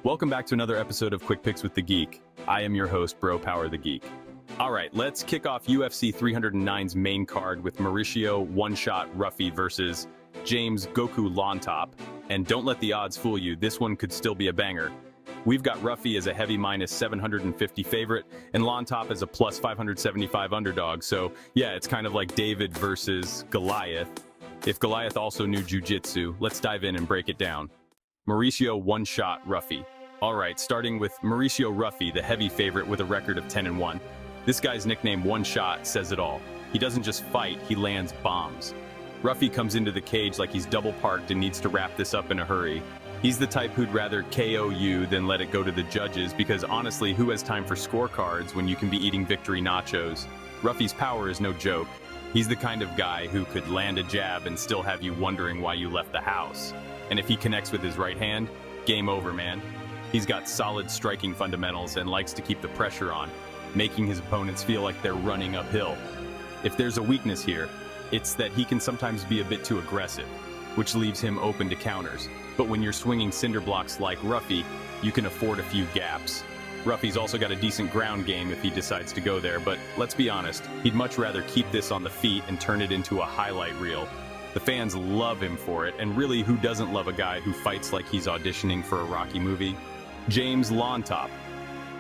Welcome back to another episode of Quick Picks with the Geek. I am your host, Bro Power the Geek. All right, let's kick off UFC 309's main card with Mauricio one-shot Ruffy versus James Goku Llontop. And don't let the odds fool you, this one could still be a banger. We've got Ruffy as a heavy minus 750 favorite and Llontop as a plus 575 underdog. So yeah, it's kind of like David versus Goliath. If Goliath also knew jiu-jitsu, let's dive in and break it down. Mauricio one-shot Ruffy. All right, starting with Mauricio Ruffy, the heavy favorite with a record of 10-1. This guy's nickname One Shot says it all. He doesn't just fight, he lands bombs. Ruffy comes into the cage like he's double parked and needs to wrap this up in a hurry. He's the type who'd rather KO you than let it go to the judges because honestly, who has time for scorecards when you can be eating victory nachos? Ruffy's power is no joke. He's the kind of guy who could land a jab and still have you wondering why you left the house. And if he connects with his right hand, game over, man. He's got solid striking fundamentals and likes to keep the pressure on, making his opponents feel like they're running uphill. If there's a weakness here, it's that he can sometimes be a bit too aggressive, which leaves him open to counters. But when you're swinging cinder blocks like Ruffy, you can afford a few gaps. Ruffy's also got a decent ground game if he decides to go there, but let's be honest, he'd much rather keep this on the feet and turn it into a highlight reel. The fans love him for it, and really, who doesn't love a guy who fights like he's auditioning for a Rocky movie? James Llontop.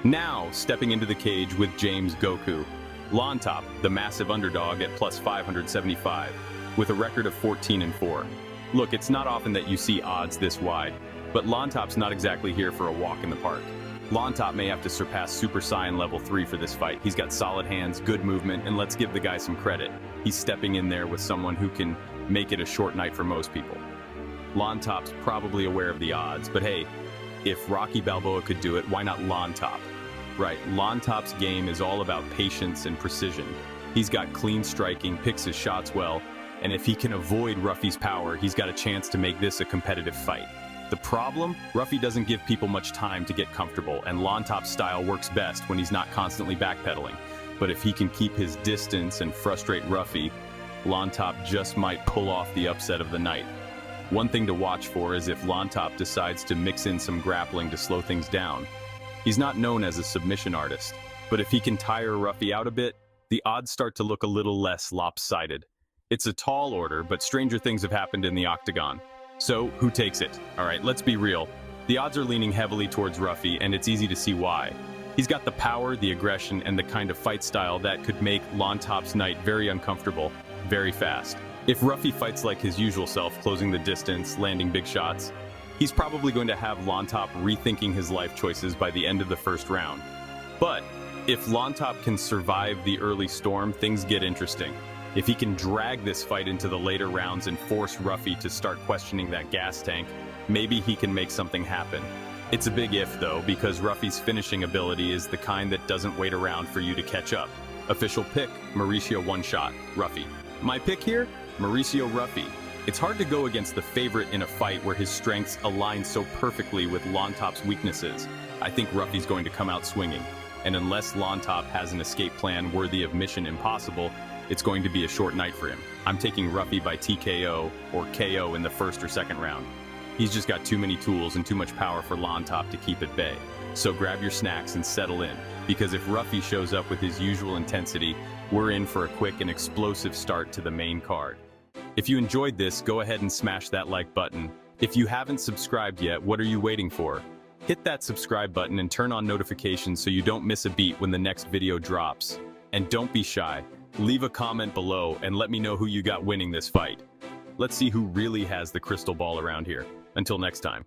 Now, stepping into the cage with James Goku. Llontop, the massive underdog at plus 575, with a record of 14-4. Look, it's not often that you see odds this wide, but Llontop's not exactly here for a walk in the park. Llontop may have to surpass Super Saiyan level 3 for this fight. He's got solid hands, good movement, and let's give the guy some credit. He's stepping in there with someone who can make it a short night for most people. Llontop's probably aware of the odds, but hey, if Rocky Balboa could do it, why not Llontop? Right, Llontop's game is all about patience and precision. He's got clean striking, picks his shots well, and if he can avoid Ruffy's power, he's got a chance to make this a competitive fight. The problem? Ruffy doesn't give people much time to get comfortable, and Llontop's style works best when he's not constantly backpedaling. But if he can keep his distance and frustrate Ruffy, Llontop just might pull off the upset of the night. One thing to watch for is if Llontop decides to mix in some grappling to slow things down. He's not known as a submission artist, but if he can tire Ruffy out a bit, the odds start to look a little less lopsided. It's a tall order, but stranger things have happened in the octagon. So, who takes it? Alright, let's be real. The odds are leaning heavily towards Ruffy, and it's easy to see why. He's got the power, the aggression, and the kind of fight style that could make Llontop's night very uncomfortable, very fast. If Ruffy fights like his usual self, closing the distance, landing big shots, he's probably going to have Llontop rethinking his life choices by the end of the first round. But if Llontop can survive the early storm, things get interesting. If he can drag this fight into the later rounds and force Ruffy to start questioning that gas tank, maybe he can make something happen. It's a big if, though, because Ruffy's finishing ability is the kind that doesn't wait around for you to catch up. Official pick, Mauricio one-shot, Ruffy. My pick here? Mauricio Ruffy. It's hard to go against the favorite in a fight where his strengths align so perfectly with Llontop's weaknesses. I think Ruffy's going to come out swinging, and unless Llontop has an escape plan worthy of Mission Impossible, it's going to be a short night for him. I'm taking Ruffy by TKO or KO in the first or second round. He's just got too many tools and too much power for Llontop to keep at bay. So grab your snacks and settle in, because if Ruffy shows up with his usual intensity, we're in for a quick and explosive start to the main card. If you enjoyed this, go ahead and smash that like button. If you haven't subscribed yet, what are you waiting for? Hit that subscribe button and turn on notifications so you don't miss a beat when the next video drops. And don't be shy. Leave a comment below and let me know who you got winning this fight. Let's see who really has the crystal ball around here. Until next time.